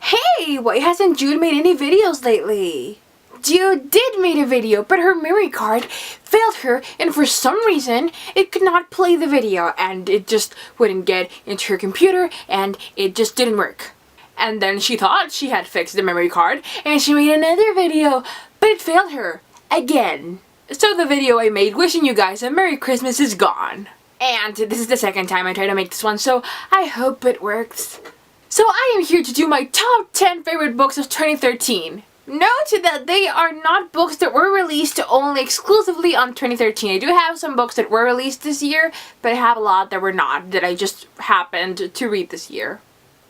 Hey, why hasn't Jude made any videos lately? Jude did make a video, but her memory card failed her, and for some reason, it could not play the video, and it just wouldn't get into her computer, and it just didn't work. And then she thought she had fixed the memory card, and she made another video, but it failed her. Again. So the video I made wishing you guys a Merry Christmas is gone. And this is the second time I try to make this one, so I hope it works. So I am here to do my top 10 favorite books of 2013. Note that they are not books that were released only exclusively on 2013. I do have some books that were released this year, but I have a lot that were not, that I just happened to read this year.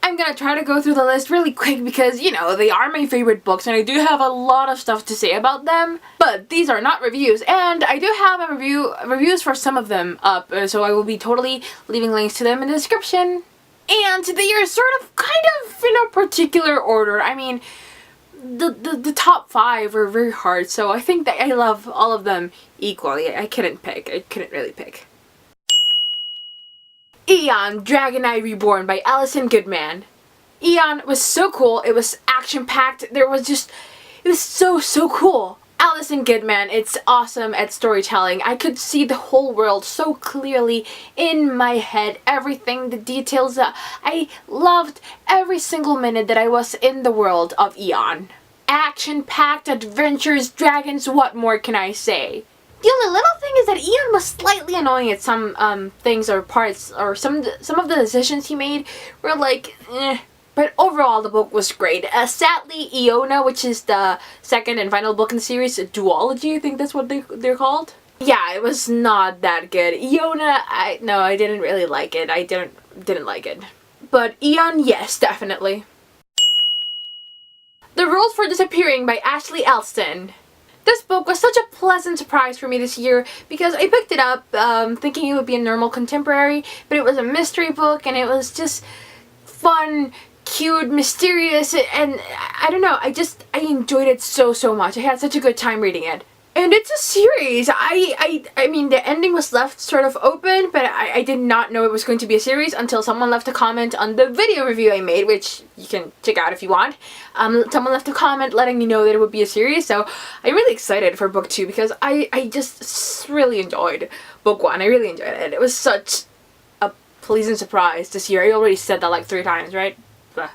I'm gonna try to go through the list really quick because, you know, they are my favorite books and I do have a lot of stuff to say about them. But these are not reviews, and I do have a reviews for some of them up, so I will be totally leaving links to them in the description. And they are sort of, kind of, in a particular order. I mean, the top 5 are very hard, so I think that I love all of them equally. I couldn't really pick. Eon, Dragon Eye Reborn by Alison Goodman. Eon was so cool, it was action-packed, it was so cool. Alison Goodman, it's awesome at storytelling. I could see the whole world so clearly in my head, everything, the details. I loved every single minute that I was in the world of Eon. Action-packed adventures, dragons, what more can I say? The only little thing is that Eon was slightly annoying at some things or parts, or some of the decisions he made were like, eh. But overall, the book was great. Sadly, Iona, which is the second and final book in the series, a duology, I think that's what they're called. Yeah, it was not that good. Iona, I didn't really like it. I didn't like it. But Eon, yes, definitely. The Rules for Disappearing by Ashley Elston. This book was such a pleasant surprise for me this year because I picked it up thinking it would be a normal contemporary, but it was a mystery book and it was just fun, cute, mysterious, and I don't know, I enjoyed it so much. I had such a good time reading it. And it's a series. I mean, the ending was left sort of open, but I did not know it was going to be a series until someone left a comment on the video review I made, which you can check out if you want. Someone left a comment letting me know that it would be a series, so I'm really excited for book 2 because I just really enjoyed book 1. I really enjoyed it. It was such a pleasant surprise this year. I already said that like 3 times, right? Blah.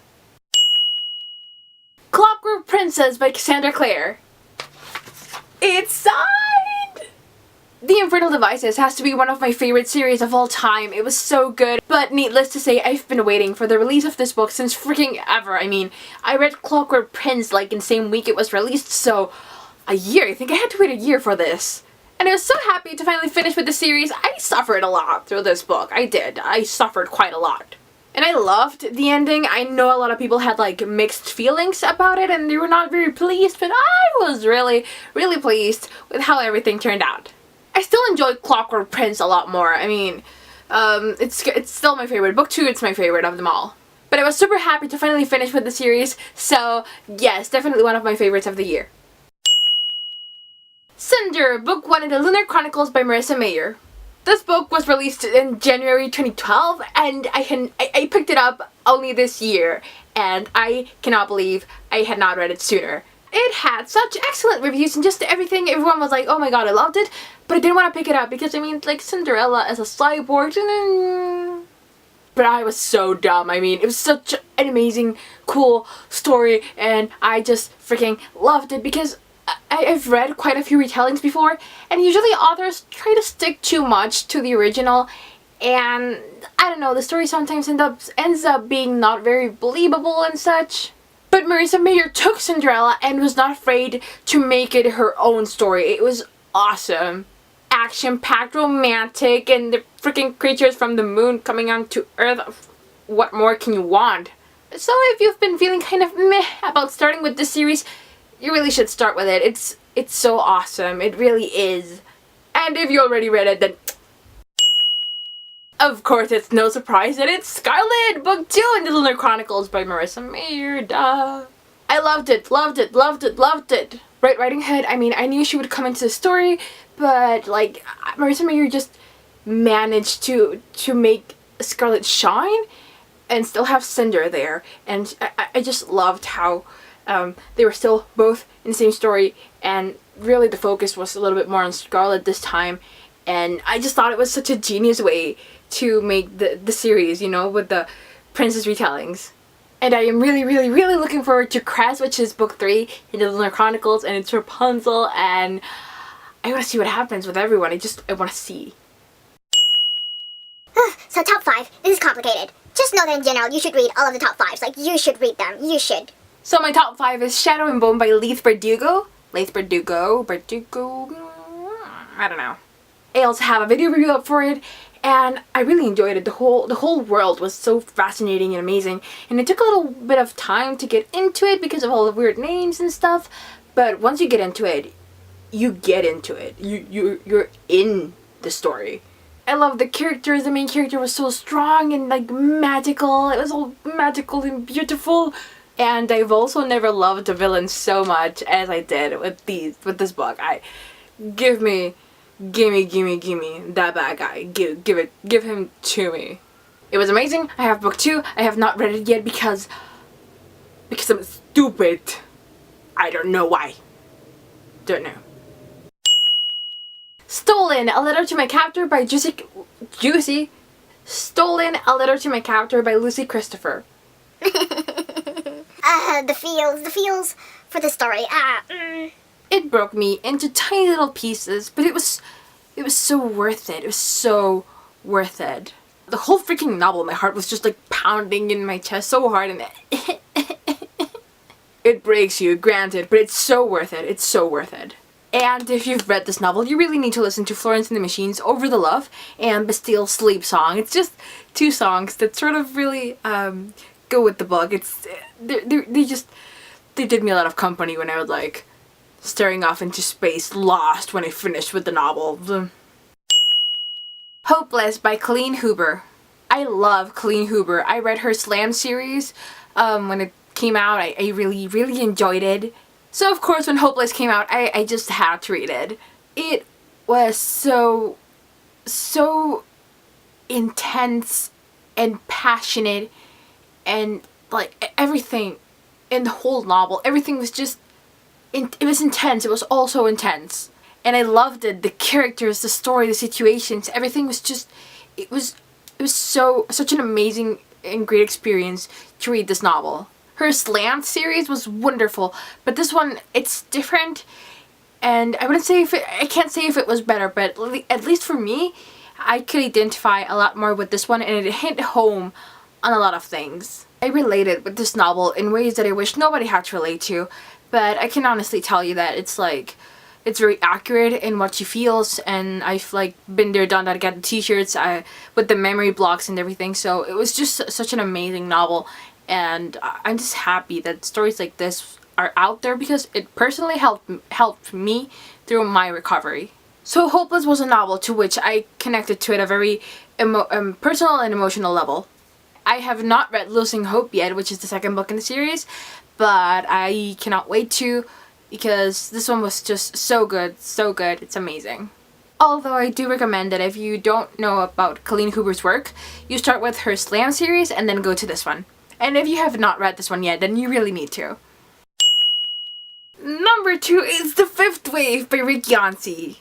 Clockwork Princess by Cassandra Clare. It's signed! The Infernal Devices has to be one of my favorite series of all time. It was so good. But needless to say, I've been waiting for the release of this book since freaking ever. I mean, I read Clockwork Prince like in the same week it was released, so a year. I think I had to wait a year for this. And I was so happy to finally finish with the series. I suffered a lot through this book. I did. I suffered quite a lot. And I loved the ending. I know a lot of people had like mixed feelings about it and they were not very pleased, but I was really pleased with how everything turned out. I still enjoyed Clockwork Prince a lot more. I mean, it's still my favorite. Book 2, it's my favorite of them all. But I was super happy to finally finish with the series, so yes, definitely one of my favorites of the year. Cinder, Book 1 in the Lunar Chronicles by Marissa Meyer. This book was released in January 2012 and I picked it up only this year and I cannot believe I had not read it sooner. It had such excellent reviews and just everything. Everyone was like, oh my god, I loved it, but I didn't want to pick it up because I mean, like, Cinderella as a cyborg. But I was so dumb. I mean, it was such an amazing, cool story and I just freaking loved it because I've read quite a few retellings before, and usually authors try to stick too much to the original, and I don't know, the story sometimes ends up being not very believable and such. But Marissa Meyer took Cinderella and was not afraid to make it her own story. It was awesome. Action-packed, romantic, and the freaking creatures from the moon coming onto Earth. What more can you want? So if you've been feeling kind of meh about starting with this series, you really should start with it. It's so awesome. It really is. And if you already read it, then of course it's no surprise that it's Scarlet, Book 2 in the Lunar Chronicles by Marissa Meyer. Duh. I loved it. Right Riding Hood, I mean, I knew she would come into the story, but like Marissa Meyer just managed to make Scarlet shine. and still have Cinder there. And I just loved how they were still both in the same story, and really the focus was a little bit more on Scarlet this time. And I just thought it was such a genius way to make the series, you know, with the princess retellings. And I am really, really, really looking forward to Crest, which is book 3 in the Lunar Chronicles, and it's Rapunzel, and I want to see what happens with everyone. I want to see. So top 5, this is complicated. Just know that in general, you should read all of the top 5s. Like, you should read them. You should. So my top 5 is Shadow and Bone by Leigh Bardugo. I don't know. I also have a video review up for it, and I really enjoyed it. The whole world was so fascinating and amazing, and it took a little bit of time to get into it because of all the weird names and stuff. But once you get into it, you get into it. You're in the story. I love the characters. The main character was so strong and like magical. It was all magical and beautiful. And I've also never loved the villain so much as I did with this book. Gimme that bad guy. Give him to me. It was amazing. I have book 2. I have not read it yet because I'm stupid. I don't know why. Don't know. Stolen, A Letter to My Captor by Stolen, A Letter to My Captor by Lucy Christopher. The feels for the story. It broke me into tiny little pieces, but it was so worth it. It was so worth it. The whole freaking novel, my heart was just like pounding in my chest so hard, and it breaks you, granted, but it's so worth it. It's so worth it. And if you've read this novel, you really need to listen to Florence and the Machine's Over the Love and Bastille Sleep Song. It's just 2 songs that sort of really go with the book. They did me a lot of company when I was like staring off into space, lost when I finished with the novel. Hopeless by Colleen Hoover. I love Colleen Hoover. I read her Slam series when it came out. I really, really enjoyed it. So of course when Hopeless came out, I just had to read it. It was so intense and passionate, and like everything in the whole novel, everything was just, it was intense. It was also intense. And I loved it. The characters, the story, the situations, everything was just, it was such an amazing and great experience to read this novel. Her Slant series was wonderful, but this one, it's different, and I can't say if it was better, but at least for me, I could identify a lot more with this one, and it hit home on a lot of things. I related with this novel in ways that I wish nobody had to relate to, but I can honestly tell you that it's very accurate in what she feels, and I've like been there, done that, got the t-shirts with the memory blocks and everything, so it was just such an amazing novel. And I'm just happy that stories like this are out there because it personally helped me through my recovery. So Hopeless was a novel to which I connected to at a very personal and emotional level. I have not read Losing Hope yet, which is the 2nd book in the series, but I cannot wait to, because this one was just so good, it's amazing. Although I do recommend that if you don't know about Colleen Hoover's work, you start with her Slam series and then go to this one. And if you have not read this one yet, then you really need to. Number 2 is The Fifth Wave by Yancey.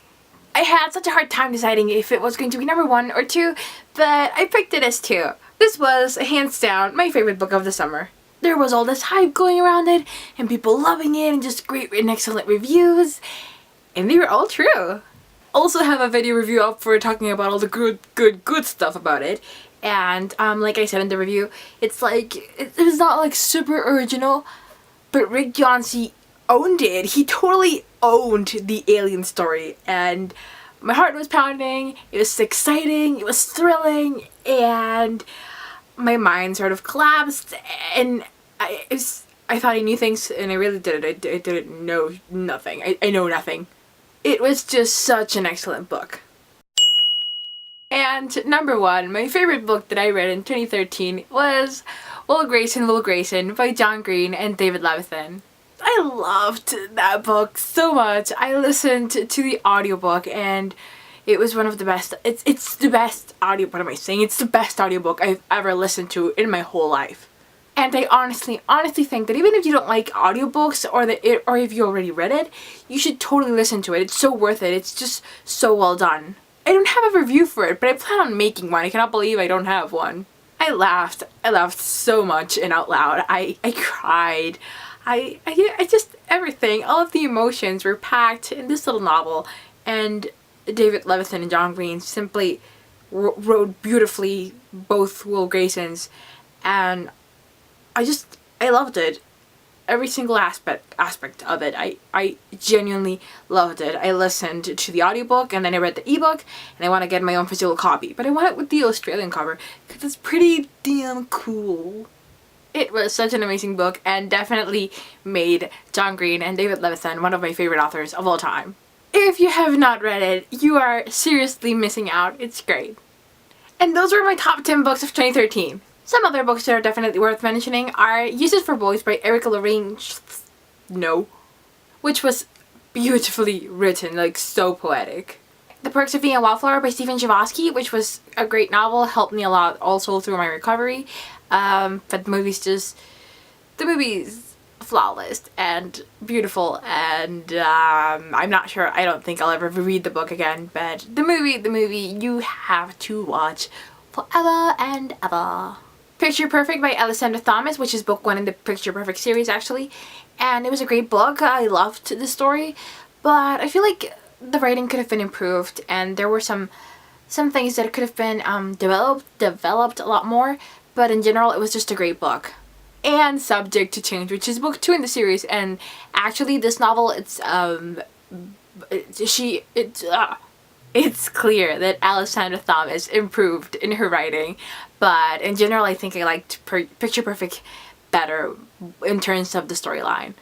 I had such a hard time deciding if it was going to be number 1 or 2, but I picked it as 2. This was, hands down, my favorite book of the summer. There was all this hype going around it, and people loving it, and just great and excellent reviews, and they were all true. Also have a video review up for talking about all the good stuff about it. And like I said in the review, it's like, it was not like super original, but Yancey owned it. He totally owned the alien story, and my heart was pounding. It was exciting, it was thrilling, and my mind sort of collapsed, and I thought I knew things, and I really didn't. I didn't know nothing. I know nothing. It was just such an excellent book. And number 1, my favorite book that I read in 2013 was Will Grayson by John Green and David Levithan. I loved that book so much. I listened to the audiobook, and It was one of the best. It's the best audio. What am I saying? It's the best audiobook I've ever listened to in my whole life. And I honestly think that even if you don't like audiobooks or if you already read it, you should totally listen to it. It's so worth it. It's just so well done. I don't have a review for it, but I plan on making one. I cannot believe I don't have one. I laughed so much and out loud. I cried. I just, everything, all of the emotions were packed in this little novel, and David Levithan and John Green simply wrote beautifully both Will Graysons, and I loved it. Every single aspect of it. I genuinely loved it. I listened to the audiobook and then I read the ebook, and I want to get my own physical copy, but I want it with the Australian cover because it's pretty damn cool. It was such an amazing book and definitely made John Green and David Levithan one of my favorite authors of all time. If you have not read it, you are seriously missing out. It's great. And those were my top 10 books of 2013. Some other books that are definitely worth mentioning are Uses for Boys by Erica Lorraine which was beautifully written, like so poetic. The Perks of Being a Wallflower by Stephen Chbosky, which was a great novel, helped me a lot also through my recovery. But the movie's flawless and beautiful, and I'm not sure, I don't think I'll ever read the book again, but the movie you have to watch forever and ever. Picture Perfect by Alison Goodman, which is book 1 in the Picture Perfect series actually, and it was a great book. I loved the story, but I feel like the writing could have been improved, and there were some things that could have been developed a lot more, but in general it was just a great book. And Subject to Change, which is book 2 in the series, and actually this novel, it's clear that Alison Goodman improved in her writing, but in general I think I liked Picture Perfect better in terms of the storyline.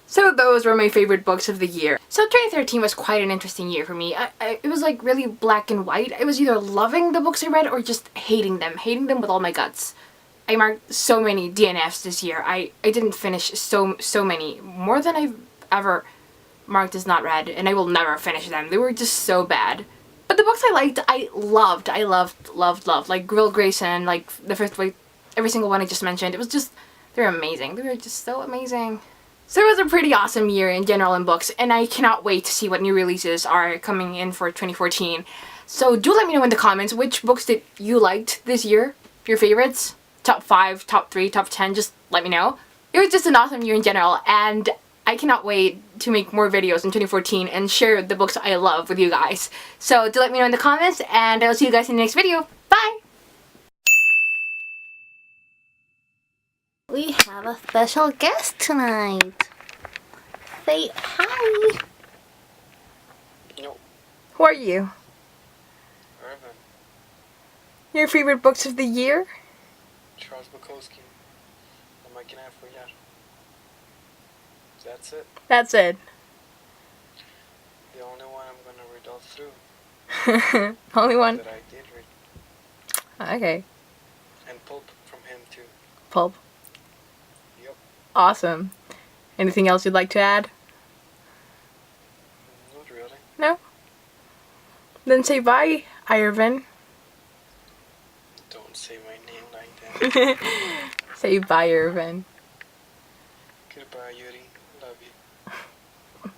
So those were my favorite books of the year. So 2013 was quite an interesting year for me. It was like really black and white. I was either loving the books I read or just hating them with all my guts. I marked so many DNFs this year. I didn't finish so many, more than I've ever marked as not read, and I will never finish them. They were just so bad. But the books I liked, I loved. Like Will Grayson, like the first way, every single one I just mentioned. It was just, they're amazing. They were just so amazing. So it was a pretty awesome year in general in books, and I cannot wait to see what new releases are coming in for 2014. So do let me know in the comments which books that you liked this year, your favorites, top 5, top 3, top 10, just let me know. It was just an awesome year in general, and I cannot wait to make more videos in 2014 and share the books I love with you guys. So do let me know in the comments, and I'll see you guys in the next video. Bye! We have a special guest tonight. Say hi. No. Who are you? Irvin. Your favorite books of the year? Charles Bukowski. Vad man kan här få göra. That's it. That's it. The only one I'm gonna read all through. Only one? That I did read. Okay. And Pulp from him too. Pulp. Yep. Awesome. Anything else you'd like to add? Not really. No? Then say bye, Irvin. Don't say my name like that. Say bye, Irvin. Goodbye, Yuri.